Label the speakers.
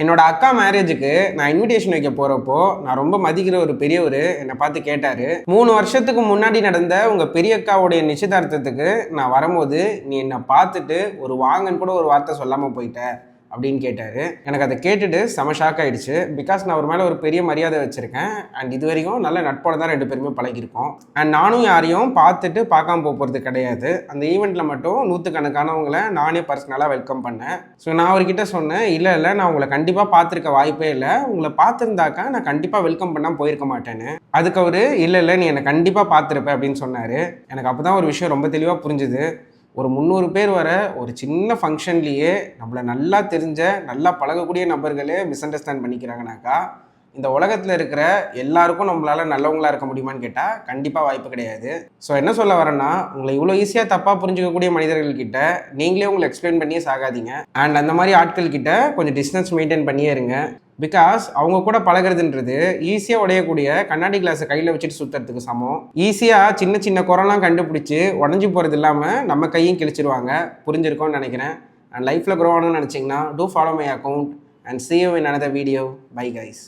Speaker 1: என்னோட அக்கா மேரேஜுக்கு நான் இன்விடேஷன் வைக்க போகிறப்போ நான் ரொம்ப மதிக்கிற ஒரு பெரியவர் என்னை பார்த்து கேட்டார், 3 வருஷத்துக்கு முன்னாடி நடந்த உங்கள் பெரிய அக்காவுடைய நிச்சயதார்த்தத்துக்கு நான் வரும்போது நீ என்னை பார்த்துட்டு ஒரு வாங்கன்னு கூட ஒரு வார்த்தை சொல்லாமல் போயிட்ட அப்படின்னு கேட்டார். எனக்கு அதை கேட்டுட்டு செம ஷாக் ஆகிடுச்சு. பிகாஸ் நான் ஒரு மேலே ஒரு பெரிய மரியாதை வச்சுருக்கேன். அண்ட் இது வரைக்கும் நல்ல நட்போட தான் 2 பேருமே பழகிருக்கோம். அண்ட் நானும் யாரையும் பார்த்துட்டு பார்க்காம போகிறது கிடையாது. அந்த ஈவெண்ட்டில் மட்டும் 100கணக்கானவங்களை நானே பர்சனலாக வெல்கம் பண்ணேன். ஸோ நான் அவர்கிட்ட சொன்னேன், இல்லை நான் உங்களை கண்டிப்பாக பார்த்துருக்க வாய்ப்பே இல்லை, உங்களை பார்த்துருந்தாக்கா நான் கண்டிப்பாக வெல்கம் பண்ணால் போயிருக்க மாட்டேன்னு. அதுக்கு அவர் இல்லை நீ என்னை கண்டிப்பாக பார்த்துருப்பேன் அப்படின்னு சொன்னார். எனக்கு அப்போ தான் ஒரு விஷயம் ரொம்ப தெளிவாக புரிஞ்சுது. ஒரு 300 பேர் வர ஒரு சின்ன ஃபங்க்ஷன்லேயே நம்மளை நல்லா தெரிஞ்ச நல்லா பழகக்கூடிய நபர்களே மிஸ் அண்டர்ஸ்டாண்ட் பண்ணிக்கிறாங்கனாக்கா இந்த உலகத்தில் இருக்கிற எல்லாருக்கும் நம்மளால் நல்லவங்களாக இருக்க முடியுமான்னு கேட்டால் கண்டிப்பாக வாய்ப்பு கிடையாது. ஸோ என்ன சொல்ல வரேன்னா, உங்களை இவ்வளோ ஈஸியாக தப்பாக புரிஞ்சிக்கக்கூடிய மனிதர்கள்கிட்ட நீங்களே உங்களை எக்ஸ்பிளைன் பண்ணியே சாகாதீங்க. அண்ட் அந்த மாதிரி ஆட்கள்கிட்ட கொஞ்சம் டிஸ்டன்ஸ் மெயின்டைன் பண்ணியே இருங்க. பிகாஸ் அவங்க கூட பழகிறதுன்றது ஈஸியாக உடையக்கூடிய கண்ணாடி கிளாஸை கையில் வச்சுட்டு சுற்றுறதுக்கு சமம். ஈஸியாக சின்ன சின்ன குறைலாம் கண்டுபிடிச்சி உடஞ்சி போகிறது இல்லாமல் நம்ம கையும் கிழிச்சிருவாங்க. புரிஞ்சிருக்கோன்னு நினைக்கிறேன். அண்ட் லைஃப்பில் க்ரோ ஆகணும்னு நினச்சிங்கன்னா do follow my account and see you in another video. Bye guys.